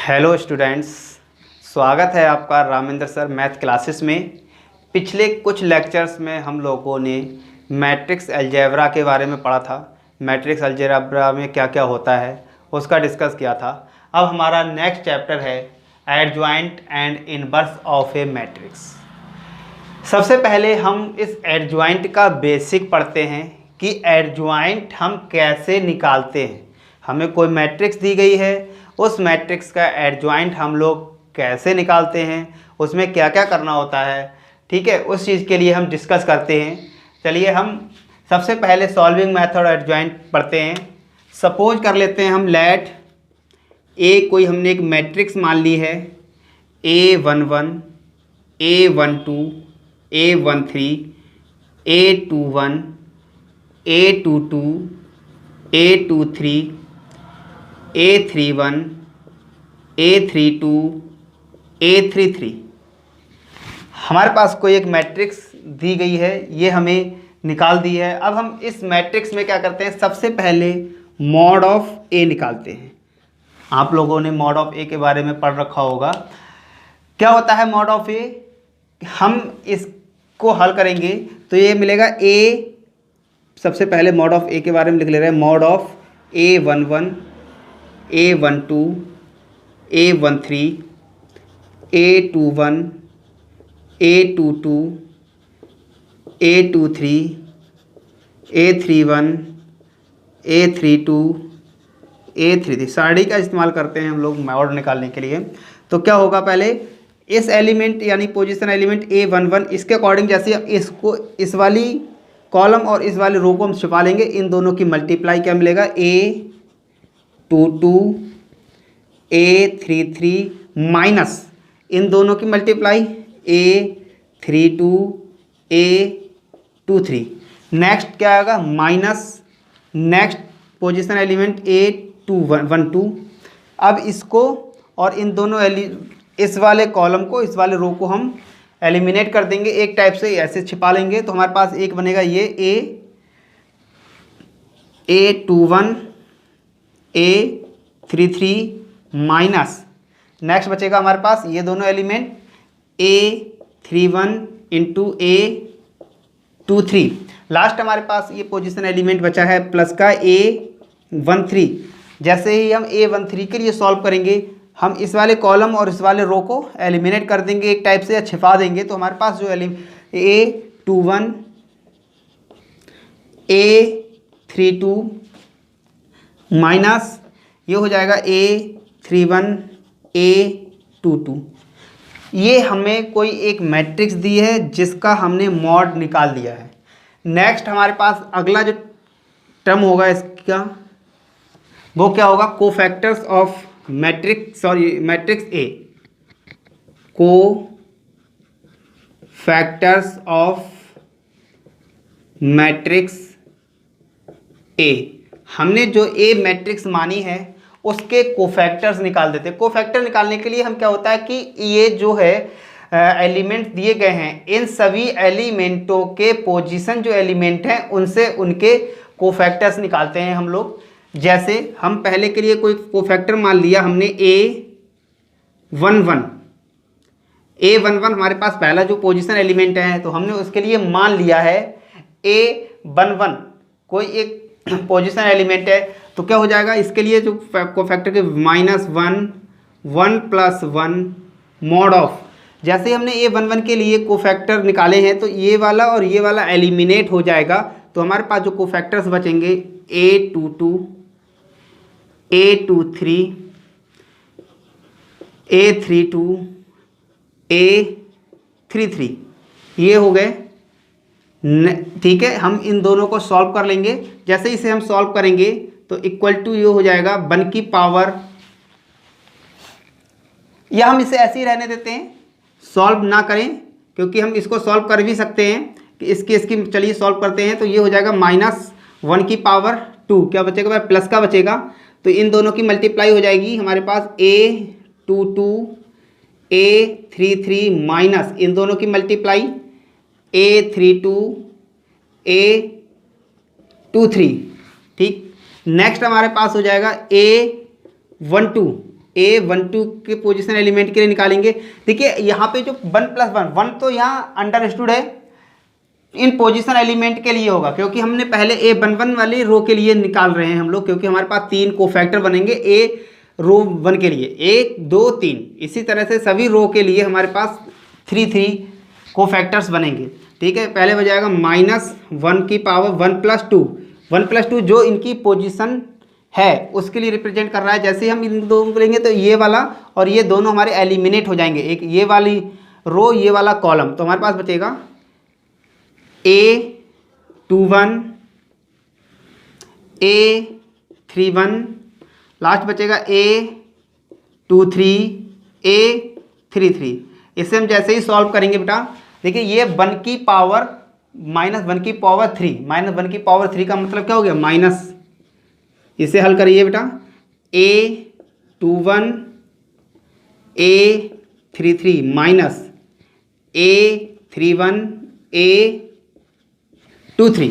Hello students, स्वागत है आपका रामेंद्र सर मैथ क्लासेस में। पिछले कुछ लेक्चर्स में हम लोगों ने मैट्रिक्स अलजेब्रा के बारे में पढ़ा था। मैट्रिक्स अलजेब्रा में क्या क्या होता है उसका डिस्कस किया था। अब हमारा नेक्स्ट चैप्टर है adjoint and inverse of A matrix. सबसे पहले हम इस एडजॉइंट का बेसिक पढ़ते हैं कि एडजॉइंट हम कैसे निकालते हैं। हमें कोई मैट्रिक्स दी गई है, उस मैट्रिक्स का एडजॉइंट हम लोग कैसे निकालते हैं, उसमें क्या क्या करना होता है, ठीक है, उस चीज़ के लिए हम डिस्कस करते हैं। चलिए हम सबसे पहले सॉल्विंग मेथड एडजॉइंट पढ़ते हैं। सपोज कर लेते हैं हम लेट ए, कोई हमने एक मैट्रिक्स मान ली है A11 A12 A13 A21 A22 A23 A31 A32 A33। हमारे पास कोई एक मैट्रिक्स दी गई है, ये हमें निकाल दी है। अब हम इस मैट्रिक्स में क्या करते हैं, सबसे पहले मॉड ऑफ ए निकालते हैं। आप लोगों ने मॉड ऑफ ए के बारे में पढ़ रखा होगा। क्या होता है मॉड ऑफ ए? हम इसको हल करेंगे तो ये मिलेगा ए। सबसे पहले मॉड ऑफ ए के बारे में लिख ले रहे हैं। Mod of A11 A12 A13 A21 A22 A23 A31 A32 A33 sari का इस्तेमाल करते हैं हम लोग मॉड निकालने के लिए। तो क्या होगा, पहले इस एलिमेंट यानी पोजीशन एलिमेंट A11 इसके अकॉर्डिंग जैसे इसको इस वाली कॉलम और इस वाले रो को हम छिपा लेंगे, इन दोनों की मल्टीप्लाई क्या मिलेगा, A22 A33 माइनस इन दोनों की मल्टीप्लाई A32 A23। नेक्स्ट क्या आएगा, minus next position element A12। अब इसको और इन दोनों इस वाले कॉलम को इस वाले रो को हम एलिमिनेट कर देंगे, एक टाइप से ऐसे छिपा लेंगे। तो हमारे पास एक बनेगा ये A21 A33 माइनस नेक्स्ट बचेगा हमारे पास ये दोनों element A31 into A23। Last हमारे पास ये पोजीशन एलिमेंट बचा है प्लस का A13। जैसे ही हम A13 के लिए सॉल्व करेंगे, हम इस वाले कॉलम और इस वाले रो को एलिमिनेट कर देंगे एक टाइप से या छिपा देंगे। तो हमारे पास जो A21 A32 माइनस ये हो जाएगा A31 A22। ये हमें कोई एक मैट्रिक्स दी है जिसका हमने मॉड निकाल दिया है। नेक्स्ट हमारे पास अगला जो टर्म होगा इसका वो क्या होगा, cofactors of matrix, matrix A. Cofactors of matrix A. हमने जो ए मैट्रिक्स मानी है उसके कोफैक्टर्स निकाल देते हैं। कोफैक्टर निकालने के लिए हम क्या होता है कि ये जो है एलिमेंट दिए गए हैं, इन सभी एलिमेंटों के पोजीशन जो एलिमेंट हैं उनसे उनके कोफैक्टर्स निकालते हैं हम लोग। जैसे हम पहले के लिए कोई कोफैक्टर मान लिया हमने A11 हमारे पास पहला जो पोजीशन एलिमेंट है, तो हमने उसके लिए मान लिया है A11 कोई एक पोजीशन एलिमेंट है। तो क्या हो जाएगा, इसके लिए जो कोफैक्टर के -1 1 + 1 मॉड ऑफ। जैसे हमने A11 के लिए कोफैक्टर निकाले हैं तो ये वाला और ये वाला एलिमिनेट हो जाएगा। तो हमारे पास जो कोफैक्टर्स बचेंगे A22 A23 A32 A33 ये हो गए। ठीक है, हम इन दोनों को सॉल्व कर लेंगे। जैसे इसे हम सॉल्व करेंगे तो इक्वल टू ये हो जाएगा 1 की पावर, या हम इसे ऐसे ही रहने देते हैं, सॉल्व ना करें, क्योंकि हम इसको सॉल्व कर भी सकते हैं कि इसकी चलिए सॉल्व करते हैं। तो ये हो जाएगा -1 की पावर 2, क्या बचेगा, प्लस का बचेगा। तो इन दोनों की मल्टीप्लाई हो जाएगी हमारे पास A22 A33 माइनस इन दोनों की मल्टीप्लाई A32 A23। ठीक, नेक्स्ट हमारे पास हो जाएगा A12 A12 के पोजीशन एलिमेंट के लिए निकालेंगे। देखिए यहाँ पे जो 1+1 तो यहाँ अंडरस्टूड है, इन पोजीशन एलिमेंट के लिए होगा, क्योंकि हमने पहले A11 वाली रो के लिए निकाल रहे हैं हम लोग, क्योंकि हमारे पास 3 कोफैक्टर बनेंगे A रो 1 के लिए, 1 2 3। इसी तरह से सभी रो के लिए हमारे पास 3 कोफैक्टर्स बनेंगे। ठीक है, पहले हो जाएगा -1 की पावर 1+2 जो इनकी पोजीशन है उसके लिए रिप्रेजेंट कर रहा है। जैसे हम इन दोनों को लेंगे तो ये वाला और ये दोनों हमारे एलिमिनेट हो जाएंगे, एक ये वाली रो ये वाला कॉलम, तो हमारे पास बचेगा A21 A31, लास्ट बचेगा A23 A33। इसे हम जैसे ही सॉल्व करेंगे बेटा, देखिए ये 1 की पावर -1 की पावर 3, -1 की पावर 3 का मतलब क्या हो गया माइनस। इसे हल करिए बेटा, A21 A33 minus A31 A23।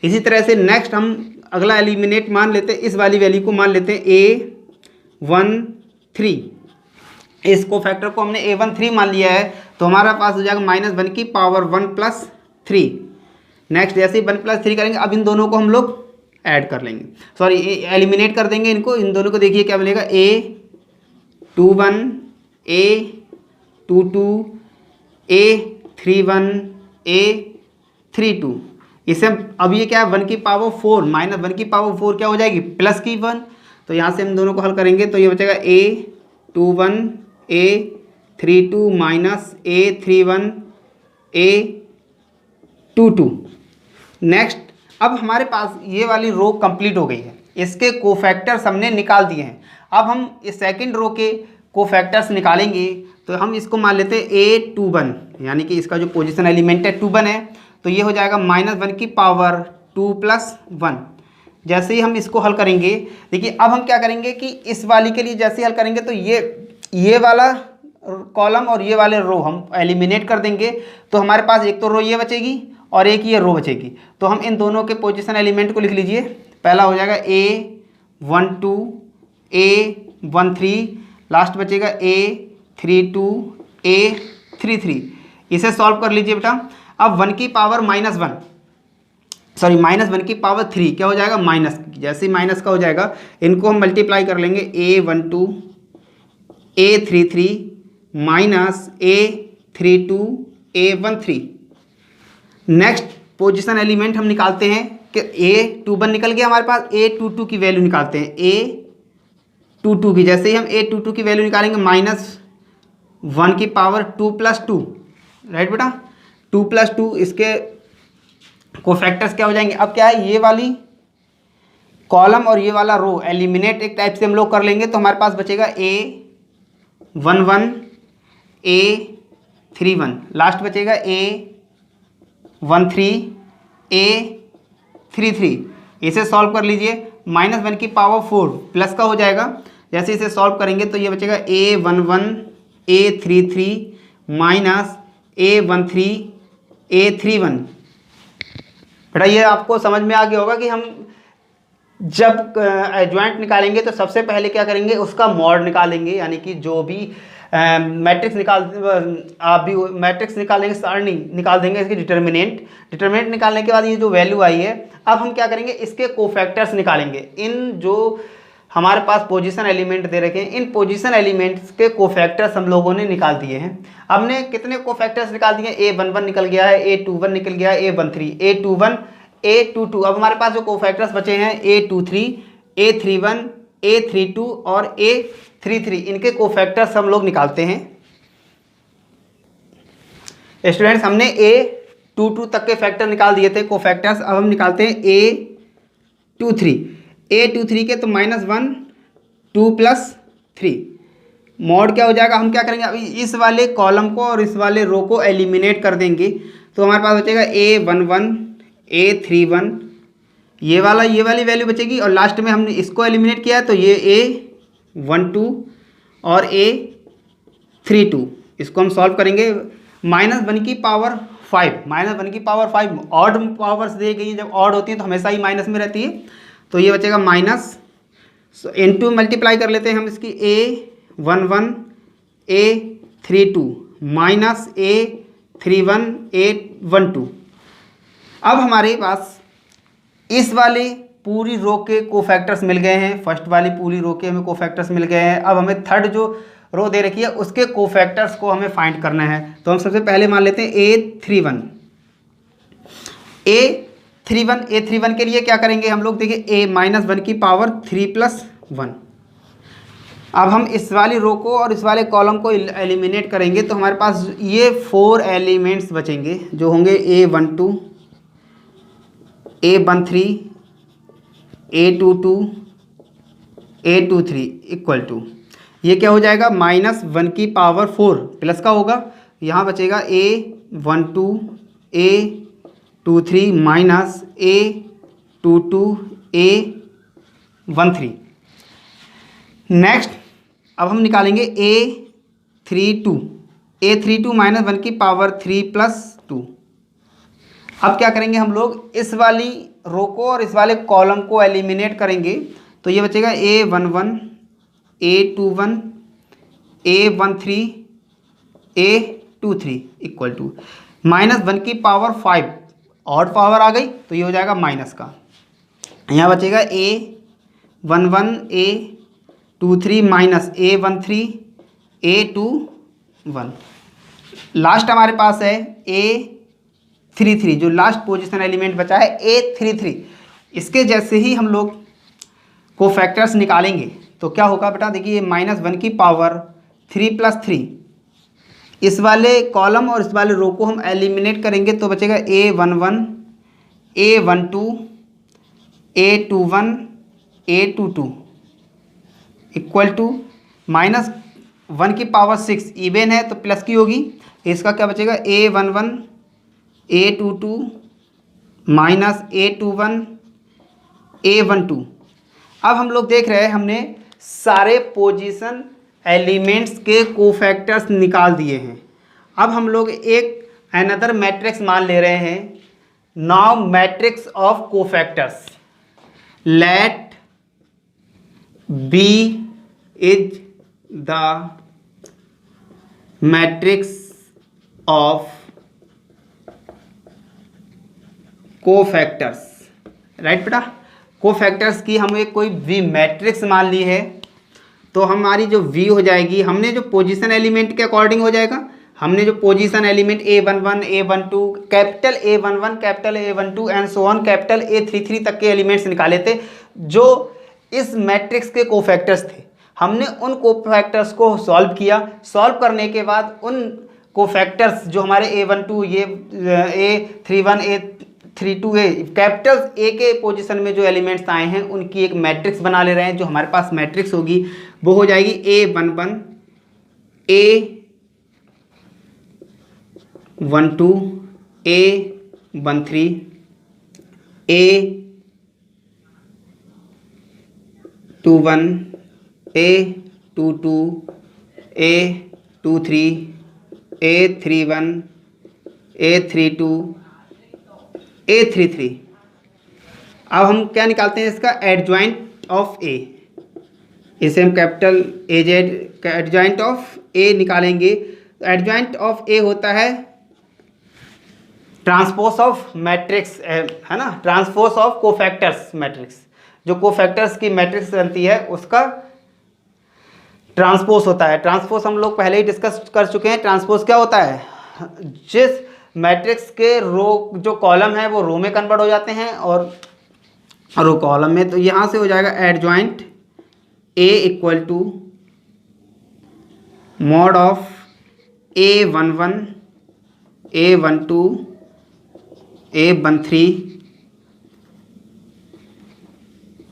इसी तरह से नेक्स्ट हम अगला एलिमिनेट मान लेते हैं, इस वाली वैल्यू को मान लेते हैं A13। इस कोफैक्टर को हमने A13 मान लिया है, तो हमारा पास हो जाएगा -1 की पावर 1+3। नेक्स्ट जैसे ही 1+3 करेंगे, अब इन दोनों को हम लोग ऐड कर लेंगे, सॉरी एलिमिनेट कर देंगे इनको। इन दोनों को देखिए क्या मिलेगा, A21 A22 A31 A32। इसे अब ये क्या है 1 की पावर 4 -1 की पावर 4 क्या हो जाएगी प्लस की 1, तो यहाँ से हम दोनों को हल करेंगे तो ये बचेगा A21 A32 minus A31 A22। Next अब हमारे पास ये वाली रो कंप्लीट हो गई है, इसके कोफैक्टर्स हमने निकाल दिए हैं। अब हम इस सेकंड रो के कोफैक्टर्स निकालेंगे, तो हम इसको मान लेते हैं A21, यानी कि इसका जो पोजीशन एलिमेंट है 21 है, तो ये हो जाएगा -1 की पावर 2+1। जैसे ही हम इसको हल करेंगे, देखिए अब हम क्या करेंगे कि इस वाली के लिए जैसे ही हल करेंगे तो ये वाला कॉलम और ये वाले रो हम एलिमिनेट कर देंगे, तो हमारे पास एक तो रो ये बचेगी और एक ये रो बचेगी। तो हम इन दोनों के पोजीशन एलिमेंट को लिख लीजिए। पहला हो जाएगा A12 A13, लास्ट बचेगा A32 A33। इसे सॉल्व कर लीजिए बेटा। अब 1 की पावर -1 की पावर 3 क्या हो जाएगा माइनस, जैसे ही माइनस का हो जाएगा इनको हम मल्टीप्लाई कर लेंगे, A12 A33 minus A32 A13। Next position element हम निकालते हैं कि A21 निकल गया हमारे पास, A22 की वैल्यू निकालते हैं, A22 की। जैसे ही हम A22 की वैल्यू निकालेंगे -1 की पावर 2+2, राइट बेटा 2+2, इसके कोफैक्टर्स क्या हो जाएंगे। अब क्या है ये वाली कॉलम और ये वाला रो एलिमिनेट एक टाइप से हम लोग कर लेंगे, तो हमारे पास बचेगा A11 A31, लास्ट बचेगा A13 A33। इसे सॉल्व कर लीजिए, -1 की पावर 4 प्लस का हो जाएगा। जैसे इसे सॉल्व करेंगे तो ये बचेगा A11 A33 minus A13 A31। बेटा ये आपको समझ में आ गया होगा कि हम जब एडजॉइंट निकालेंगे तो सबसे पहले क्या करेंगे, उसका मॉड निकालेंगे, यानी कि जो भी मैट्रिक्स निकालेंगे, सारणी निकाल देंगे, इसकी डिटर्मिनेंट निकालने के बाद ये जो वैल्यू आई है, अब हम क्या करेंगे इसके कोफैक्टर्स निकालेंगे। इन जो हमारे पास पोजीशन एलिमेंट दे रखे हैं, इन पोजीशन एलिमेंट्स के कोफैक्टर्स हम लोगों ने निकाल दिए हैं। हमने कितने कोफैक्टर्स निकाल दिए, A11 निकल गया है, A21 निकल गया है, A13 A21 A22। अब हमारे पास जो कोफैक्टर्स बचे हैं A23 A31 A32 और A33, इनके कोफैक्टर्स हम लोग निकालते हैं। स्टूडेंट्स हमने A22 तक के फैक्टर निकाल दिए थे कोफैक्टर्स, अब हम निकालते हैं A23 के, तो -1 2+3 मॉड क्या हो जाएगा। हम क्या करेंगे, अभी इस वाले कॉलम को और इस वाले रो को एलिमिनेट कर देंगे, तो हमारे पास बचेगा A11 A31, ये वाली वैल्यू बचेगी, और लास्ट में हमने इसको एलिमिनेट किया है तो ये A12 और A32। इसको हम सॉल्व करेंगे, -1 की पावर 5 ऑड पावर्स दी गई हैं, जब ऑड होती हैं तो हमेशा ही माइनस में रहती है, तो ये बचेगा माइनस, इनटू मल्टीप्लाई कर लेते हैं हम इसकी A11 A32 minus A31 A12। अब हमारे पास इस वाले पूरी रो के कोफैक्टर्स मिल गए हैं, फर्स्ट वाली पूरी रो के हमें कोफैक्टर्स मिल गए हैं। अब हमें थर्ड जो रो दे रखी है उसके कोफैक्टर्स को हमें फाइंड करना है। तो हम सबसे पहले मान लेते हैं A31। A31 के लिए क्या करेंगे हम लोग, देखिए A-1 की पावर 3+1। अब हम इस वाली रो को और इस वाले कॉलम को एलिमिनेट करेंगे तो हमारे पास ये 4 एलिमेंट्स बचेंगे जो होंगे A12 A13 A22 A23 equal to, ये क्या हो जाएगा, -1 की पावर 4 प्लस का होगा, यहाँ बचेगा A12 A23 minus A22 A13। Next अब हम निकालेंगे A32 -1 की पावर 3+2। अब क्या करेंगे हम लोग, इस वाली रो को और इस वाले कॉलम को एलिमिनेट करेंगे तो ये बचेगा A11 A21 A13 A23 equal to -1 की पावर 5, ऑड पावर आ गई तो ये हो जाएगा माइनस का। यहाँ बचेगा A11 A23 minus A13 A21। Last हमारे पास है A33, जो लास्ट पोजीशन एलिमेंट बचा है A33। इसके जैसे ही हम लोग कोफैक्टर्स निकालेंगे तो क्या होगा बेटा, देखिए -1 की पावर 3+3, इस वाले कॉलम और इस वाले रो को हम एलिमिनेट करेंगे तो बचेगा A11 A12 A21 A22 equal to -1 की पावर 6, इवन है तो प्लस की होगी, इसका क्या बचेगा A11 A22 minus A21 A12। अब हम लोग देख रहे हैं हमने सारे पोजीशन एलिमेंट्स के कोफैक्टर्स निकाल दिए हैं। अब हम लोग एक अनदर मैट्रिक्स मान ले रहे हैं, now matrix of cofactors. Let B is the matrix of cofactors, right बेटा। कोफैक्टर्स की हम एक कोई वी मैट्रिक्स मान ली है तो हमारी जो वी हो जाएगी, हमने जो पोजीशन एलिमेंट के अकॉर्डिंग हो जाएगा, हमने जो position element A11 A12 capital A11 capital A12 and so on capital A33 तक के एलिमेंट्स निकाले थे जो इस मैट्रिक्स के कोफैक्टर्स थे। हमने उन कोफैक्टर्स को सॉल्व किया, सॉल्व करने के बाद उन कोफैक्टर्स जो हमारे A12 ये A31 A32 कैपिटल A के पोजीशन में जो एलिमेंट्स आए हैं उनकी एक मैट्रिक्स बना ले रहे हैं। जो हमारे पास मैट्रिक्स होगी वो हो जाएगी A11 A12 A13 A21 A22 A23 A31 A32 A33। अब हम क्या निकालते हैं, इसका एडजॉइंट ऑफ ए, इसे हम कैपिटल AZ का एडजॉइंट ऑफ ए निकालेंगे। एडजॉइंट ऑफ ए होता है ट्रांसपोज ऑफ मैट्रिक्स, है ना, ट्रांसपोज ऑफ कोफैक्टर्स मैट्रिक्स। जो कोफैक्टर्स की मैट्रिक्स बनती है उसका ट्रांसपोज होता है। ट्रांसपोज हम लोग पहले ही डिस्कस कर चुके हैं। ट्रांसपोज क्या होता है, जिस मैट्रिक्स के रो जो कॉलम है वो रो में कन्वर्ट हो जाते हैं और रो कॉलम में, तो यहाँ से हो जाएगा adjoint A equal to mod of A11 A12 A13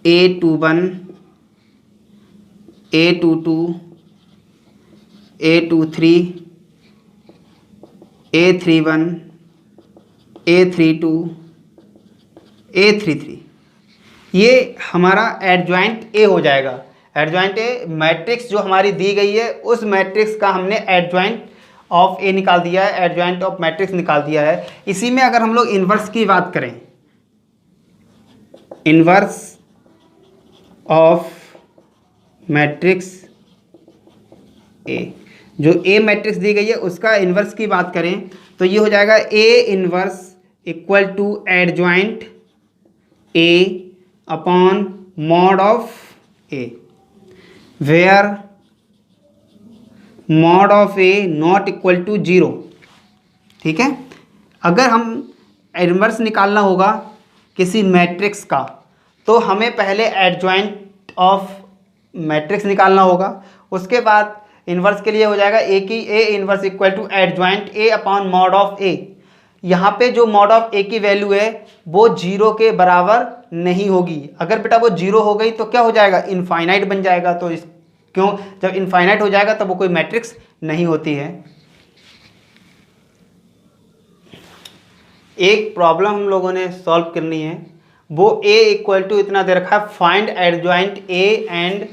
A21 A22 A23 A31 A32 A33। ये हमारा एडजॉइंट ए हो जाएगा। एडजॉइंट ए मैट्रिक्स जो हमारी दी गई है उस मैट्रिक्स का हमने एडजॉइंट ऑफ ए निकाल दिया है, एडजॉइंट ऑफ मैट्रिक्स निकाल दिया है। इसी में अगर हम लोग इन्वर्स की बात करें, इन्वर्स ऑफ मैट्रिक्स ए, जो ए मैट्रिक्स दी गई है उसका इन्वर्स की बात करें तो ये हो जाएगा A inverse equal to adjoint A upon mod of A, where mod of A not equal to 0। ठीक है, अगर हम इन्वर्स निकालना होगा किसी मैट्रिक्स का तो हमें पहले एडजॉइंट ऑफ मैट्रिक्स निकालना होगा, उसके बाद इन्वर्स के लिए हो जाएगा ए की A inverse equal to adjoint A upon mod of A. यहाँ पे जो मॉड ऑफ ए की वैल्यू है वो 0 के बराबर नहीं होगी। अगर बेटा वो 0 हो गई तो क्या हो जाएगा, इनफाइनाइट बन जाएगा। तो इस क्यों, जब इनफाइनाइट हो जाएगा तब वो कोई मैट्रिक्स नहीं होती है। एक प्रॉब्लम हम लोगों ने सॉल्व करनी है, वो ए इक्वल टू इतना दे रखा है, find adjoint A and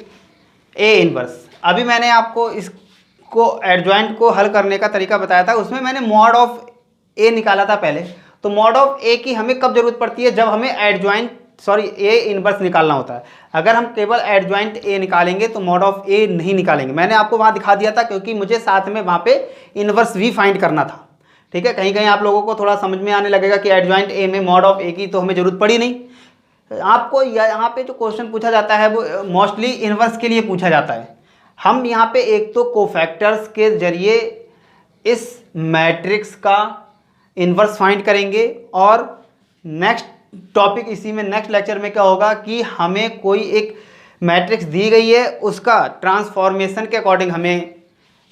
A inverse. अभी मैंने आपको इसको एडजॉइंट को हल करने का तरीका बताया था, उसमें मैंने मॉड ऑफ ए निकाला था पहले। तो मॉड ऑफ ए की हमें कब जरूरत पड़ती है, जब हमें ए इनवर्स निकालना होता है। अगर हम केवल एडजॉइंट ए निकालेंगे तो मॉड ऑफ ए नहीं निकालेंगे। मैंने आपको वहाँ दिखा दिया था क्योंकि मुझे साथ में वहाँ पे इनवर्स भी फाइंड करना था। ठीक है, कहीं कहीं आप लोगों को थोड़ा समझ में आने लगेगा कि एडजॉइंट ए में मॉड ऑफ ए की तो हमें जरूरत पड़ी नहीं। आपको यहाँ पे जो क्वेश्चन पूछा जाता है वो मोस्टली इनवर्स के लिए पूछा जाता है। हम यहाँ पे एक तो कोफैक्टर्स के जरिए इस मैट्रिक्स का इनवर्स फाइंड करेंगे, और नेक्स्ट टॉपिक इसी में नेक्स्ट लेक्चर में क्या होगा कि हमें कोई एक मैट्रिक्स दी गई है उसका ट्रांसफॉर्मेशन के अकॉर्डिंग हमें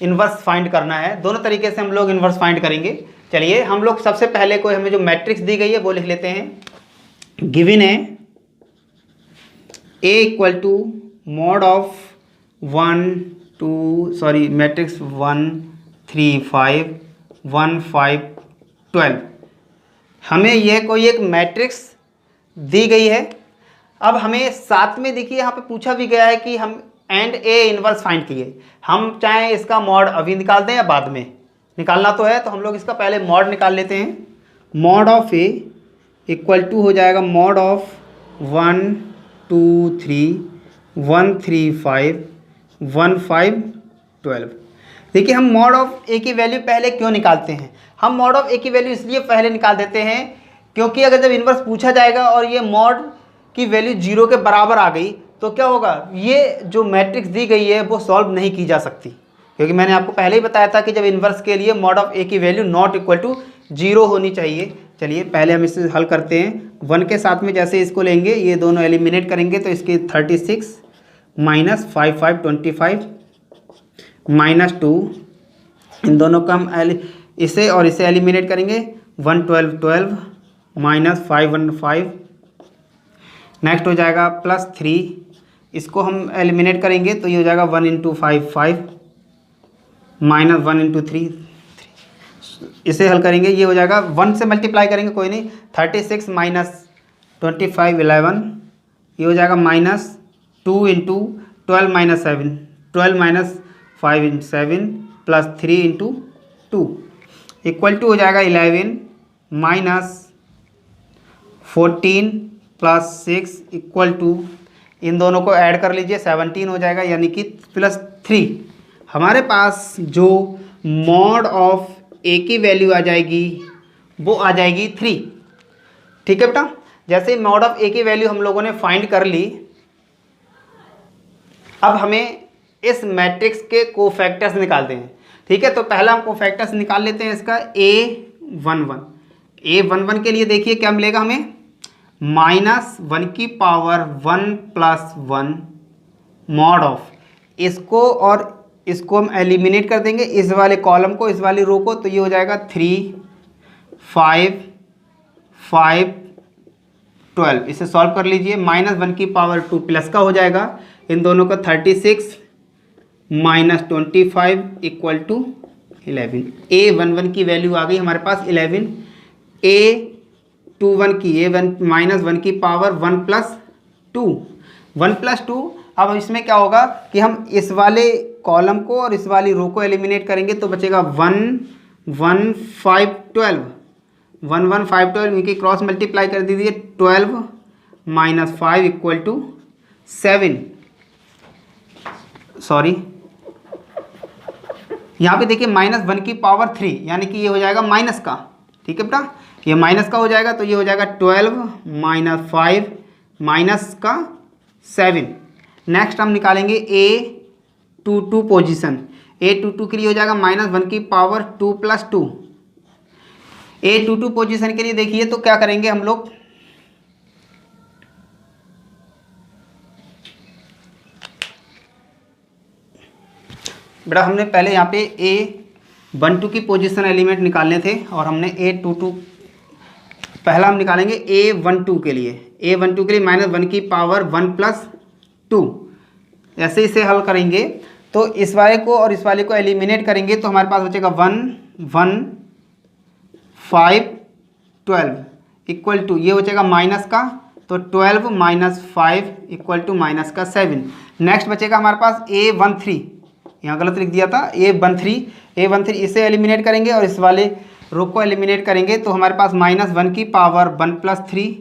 इनवर्स फाइंड करना है। दोनों तरीके से हम लोग इनवर्स फाइंड करेंगे। चलिए हम लोग सबसे पहले कोई हमें जो मैट्रिक्स दी गई है वो लिख लेते हैं। गिवन है A equal to mod of matrix 1 3 5 1 5 12। हमें यह कोई एक मैट्रिक्स दी गई है। अब हमें साथ में देखिए यहाँ पे पूछा भी गया है कि हम एंड ए इनवर्स फाइंड किए। हम चाहे इसका मॉड अभी निकाल दें या बाद में, निकालना तो है तो हम लोग इसका पहले मॉड निकाल लेते हैं। Mod of A equal to हो जाएगा मॉड ऑफ 1 2 3 1 3 5 1 5 12। देखिए हम मॉड ऑफ ए की वैल्यू पहले क्यों निकालते हैं, हम मॉड ऑफ ए की वैल्यू इसलिए पहले निकाल देते हैं क्योंकि अगर जब इन्वर्स पूछा जाएगा और ये मॉड की वैल्यू 0 के बराबर आ गई तो क्या होगा, ये जो मैट्रिक्स दी गई है वो सॉल्व नहीं की जा सकती। क्योंकि मैंने आपको पहले ही बताया था कि जब इन्वर्स के लिए मॉड ऑफ ए की वैल्यू नॉट इक्वल टू 0 होनी चाहिए। चलिए पहले हम इसे हल करते हैं। 1 के साथ में जैसे इसको लेंगे ये दोनों एलिमिनेट करेंगे तो इसके 36 माइनस 5 5 25 माइनस 2, इन दोनों का हम इसे और इसे एलिमिनेट करेंगे। 1 12 12 माइनस 5 1 5, नेक्स्ट हो जाएगा प्लस 3, इसको हम एलिमिनेट करेंगे तो ये हो जाएगा 1 इंटू 5 5 माइनस 1 इंटू 3 3, इसे हल करेंगे ये हो जाएगा 1 से मल्टीप्लाई करेंगे कोई नहीं, 36 माइनस 25 11, ये हो जाएगा minus 2 into 12 minus 7 12 minus 5 into 7 plus 3 into 2 equal to हो जाएगा 11 माइनस 14 प्लस 6 इक्वल टू, इन दोनों को ऐड कर लीजिए 17 हो जाएगा यानी कि प्लस 3। हमारे पास जो मॉड ऑफ ए की वैल्यू आ जाएगी वो आ जाएगी 3। ठीक है बेटा, जैसे मॉड ऑफ ए की वैल्यू हम लोगों ने फाइंड कर ली, अब हमें इस मैट्रिक्स के कोफैक्टर्स निकालते हैं। ठीक है, तो पहला हम कोफैक्टर्स निकाल लेते हैं इसका A11 के लिए देखिए क्या मिलेगा हमें, माइनस 1 की पावर 1 प्लस 1 मॉड ऑफ, इसको और इसको हम एलिमिनेट कर देंगे, इस वाले कॉलम को इस वाली रो को, तो ये हो जाएगा 3 5 5 12। इसे सॉल्व कर लीजिए, माइनस 1 की पावर 2 प्लस का हो जाएगा, इन दोनों का 36 माइनस 25 इक्वल टू 11। A11 की वैल्यू आ गई हमारे पास 11। A21 की माइनस 1 की पावर 1 प्लस 2 1 प्लस 2। अब इसमें क्या होगा कि हम इस वाले कॉलम को और इस वाली रो को एलिमिनेट करेंगे तो बचेगा 1 1 5 12 1 1 5 12, इनकी क्रॉस मल्टीप्लाई कर दीजिए, 12 माइनस 5 इक्वल टू 7, सॉरी यहाँ पे देखिए -1⁻³ यानी कि ये हो जाएगा माइनस का, ठीक है बेटा, ये माइनस का हो जाएगा, तो ये हो जाएगा 12 - 5 माइनस का 7। नेक्स्ट हम निकालेंगे A22 पोजीशन। A22 के लिए हो जाएगा -1⁻² + 2। A22 पोजीशन के लिए देखिए तो क्या करेंगे हम लोग, बेटा हमने पहले यहाँ पे A12 की पोजीशन एलिमेंट निकालने थे और हमने A22 पहला हम निकालेंगे A12 के लिए। A12 के लिए -1⁻1 + 2। ऐसे इसे हल करेंगे तो इस वाले को और इस वाले को एलिमिनेट करेंगे तो हमारे पास बचेगा 1 1 5 12 इक्वल टू, ये हो जाएगा माइनस का, तो 12 - 5 इक्वल टू माइनस का 7। नेक्स्ट बचेगा हमारे पास A13, यहाँ गलत लिख दिया था, A13 इसे एलिमिनेट करेंगे और इस वाले रो को एलिमिनेट करेंगे तो हमारे पास -1⁻1 + 3,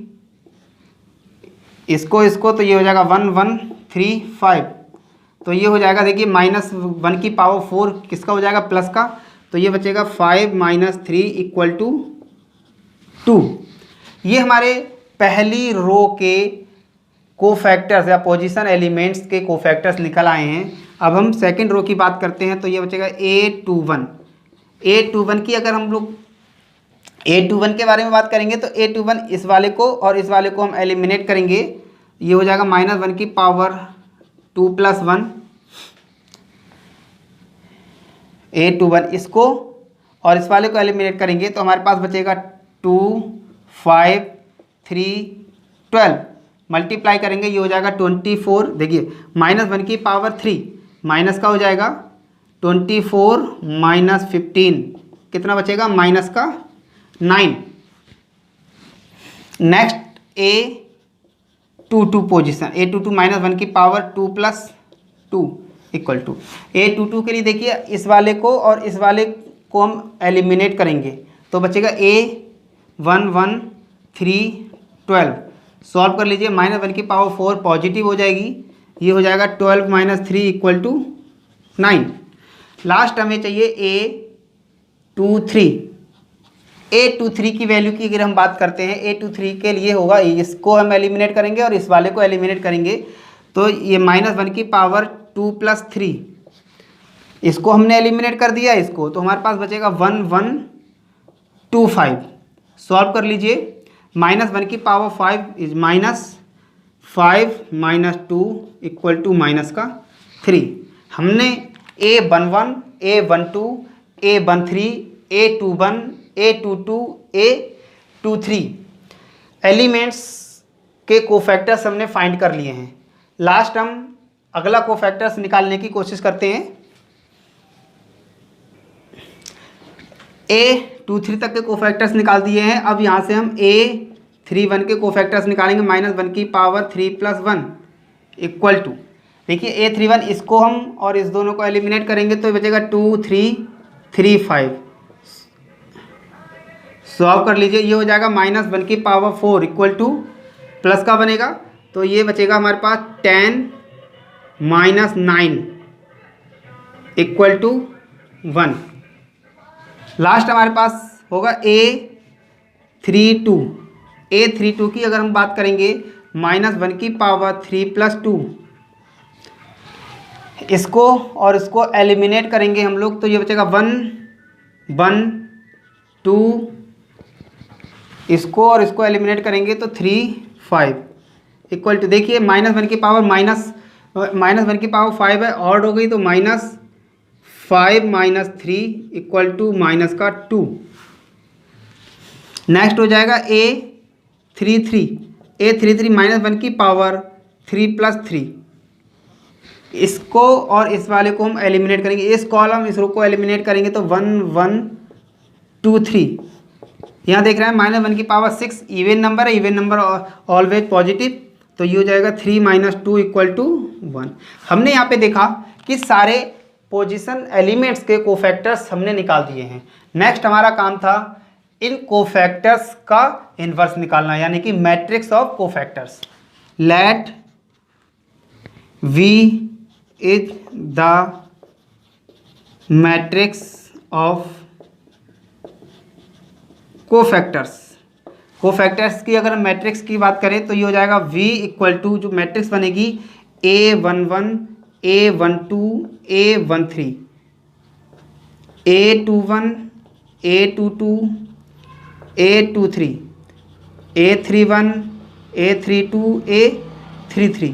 इसको तो ये हो जाएगा 1 1 3 5, तो ये हो जाएगा देखिए -1⁻4 किसका हो जाएगा, प्लस का, तो ये बचेगा 5 - 3 इक्वल टू 2। ये हमारे पहली रो के कोफैक्टर्स या पोजीशन एलिमेंट्स के कोफैक्टर्स निकल आए हैं। अब हम सेकंड रो की बात करते हैं तो ये बचेगा A21 की, अगर हम लोग A21 के बारे में बात करेंगे तो A21 इस वाले को और इस वाले को हम एलिमिनेट करेंगे, ये हो जाएगा -1⁻2 + 1 A21 इसको और इस वाले को एलिमिनेट करेंगे तो हमारे पास बचेगा 2 5 3 12 मल्टीप्लाई करेंगे, ये हो जाएगा 24। देखिए -1⁻3 माइनस का हो जाएगा 24 - 15 कितना बचेगा, माइनस का 9। Next A22 position, A22 -1⁻2 + 2 equal to, A22 के लिए देखिए इस वाले को और इस वाले को हम एलिमिनेट करेंगे तो बचेगा A11 3 12। सॉल्व कर लीजिए, -1⁻4 पॉजिटिव हो जाएगी, ये हो जाएगा 12 - 3 इक्वल टू 9। लास्ट हमें चाहिए A23 की वैल्यू की अगर हम बात करते हैं, A23 के लिए होगा, इसको हम एलिमिनेट करेंगे और इस वाले को एलिमिनेट करेंगे तो ये -1⁻2 + 3, इसको हमने एलिमिनेट कर दिया इसको, तो हमारे पास बचेगा 1 1 2 5। सॉल्व कर लीजिए, -1⁻5 इज -5 - 2 इक्वल टू -3। हमने A11 A12 A13 A21 A22 A23 elements के कोफैक्टर्स हमने फाइंड कर लिए हैं। लास्ट हम अगला कोफैक्टर्स निकालने की कोशिश करते हैं। A23 तक के कोफैक्टर्स निकाल दिए हैं। अब यहाँ से हम A31 के कोफैक्टर्स निकालेंगे, -1⁻3 + 1 इक्वल टू, देखिए A31 इसको हम और इस दोनों को एलिमिनेट करेंगे तो बचेगा 2 3 3 5। सॉल्व कर लीजिए, ये हो जाएगा -1⁻4 इक्वल टू, प्लस का बनेगा तो ये बचेगा हमारे पास 10 - 9 इक्वल टू 1। लास्ट हमारे पास होगा A32 की अगर हम बात करेंगे -1⁻3 + 2, इसको और इसको एलिमिनेट करेंगे हम लोग तो ये बचेगा 1 1 2, इसको और इसको एलिमिनेट करेंगे तो 3 5 इक्वल टू, देखिए -1⁻5 है, ऑड हो गई तो -5 - 3 इक्वल टू -2। नेक्स्ट हो जाएगा A33 -1⁻3 + 3, इसको और इस वाले को हम एलिमिनेट करेंगे, इस कॉलम इस रो को एलिमिनेट करेंगे तो 1 1 2 3। यहाँ देख रहे हैं -1⁻6 इवन नंबर है, इवन नंबर ऑलवेज पॉजिटिव, तो ये हो जाएगा 3 - 2 इक्वल टू 1। हमने यहाँ पे देखा कि सारे पोजीशन एलिमेंट्स के कोफैक्टर्स हमने निकाल दिए हैं। नेक्स्ट हमारा काम था इन कोफैक्टर्स का इन्वर्स निकालना, यानी कि matrix of cofactors. Let V is the matrix of cofactors की अगर मैट्रिक्स की बात करें तो ये हो जाएगा V इक्वल टू, जो मैट्रिक्स बनेगी A11 A12 A13 A21 A22 A23 A31 A32 A33।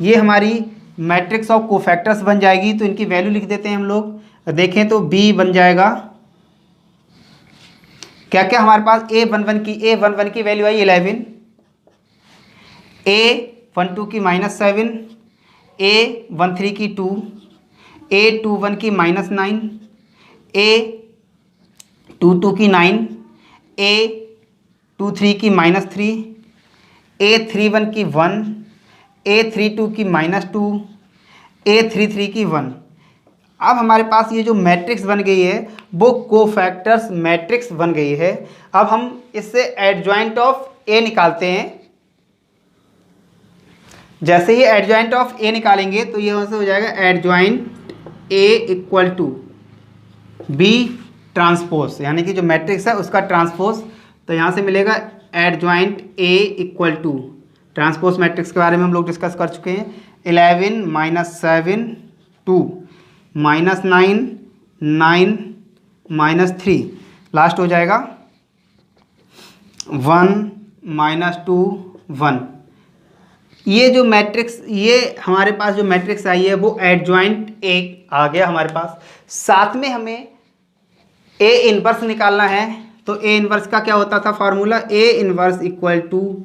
ये हमारी मैट्रिक्स ऑफ कोफैक्टर्स बन जाएगी। तो इनकी वैल्यू लिख देते हैं हम लोग। देखें तो B बन जाएगा, क्या क्या हमारे पास A11 की वैल्यू आई 11, A12 की -7, A13 की 2, A21 की -9, A22 की 9, A23 की -3, A31 की 1, A32 की -2, A33 की 1। अब हमारे पास ये जो मैट्रिक्स बन गई है वो कोफैक्टर्स मैट्रिक्स बन गई है। अब हम इससे एडजॉइंट ऑफ ए निकालते हैं। जैसे ही एडजॉइंट ऑफ ए निकालेंगे तो ये हो जाएगा adjoint A equal to B transpose, यानी कि जो मैट्रिक्स है उसका ट्रांसपोज। तो यहाँ से मिलेगा adjoint A equal to, transpose matrix के बारे में हम लोग डिस्कस कर चुके हैं, 11 -7 2 -9 9 -3, लास्ट हो जाएगा 1 -2 1। ये जो मैट्रिक्स, ये हमारे पास जो मैट्रिक्स आई है वो एडजॉइंट ए आ गया हमारे पास। साथ में हमें ए इनवर्स निकालना है। तो ए इनवर्स का क्या होता था formula, A inverse equal to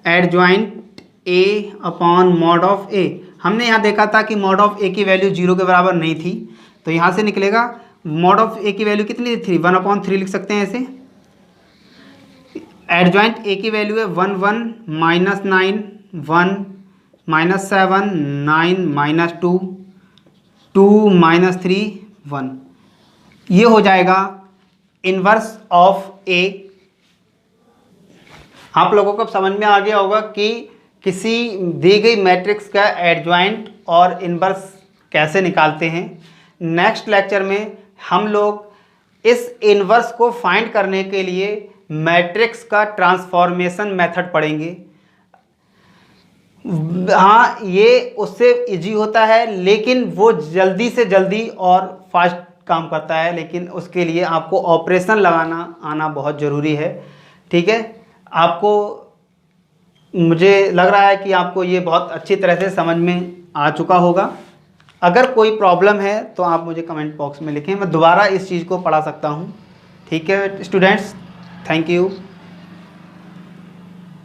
adjoint A upon mod of A. हमने यहाँ देखा था कि मॉड ऑफ ए की वैल्यू 0 के बराबर नहीं थी, तो यहाँ से निकलेगा मॉड ऑफ ए की वैल्यू कितनी थी, 1/3 लिख सकते हैं ऐसे। एडजॉइंट ए की वैल्यू है 1 1 -9 1 -7 9 -2 2 -3 1। ये हो जाएगा इनवर्स ऑफ ए। आप लोगों को समझ में आ गया होगा कि किसी दी गई मैट्रिक्स का एडजॉइंट और इनवर्स कैसे निकालते हैं। नेक्स्ट लेक्चर में हम लोग इस इनवर्स को फाइंड करने के लिए मैट्रिक्स का ट्रांसफॉर्मेशन मेथड पढ़ेंगे। हाँ, ये उससे इजी होता है, लेकिन वो जल्दी से जल्दी और फास्ट काम करता है, लेकिन उसके लिए आपको ऑपरेशन लगाना आना बहुत ज़रूरी है। ठीक है, आपको, मुझे लग रहा है कि आपको ये बहुत अच्छी तरह से समझ में आ चुका होगा। अगर कोई प्रॉब्लम है तो आप मुझे कमेंट बॉक्स में लिखें, मैं दोबारा इस चीज़ को पढ़ा सकता हूँ। ठीक है स्टूडेंट्स, थैंक यू।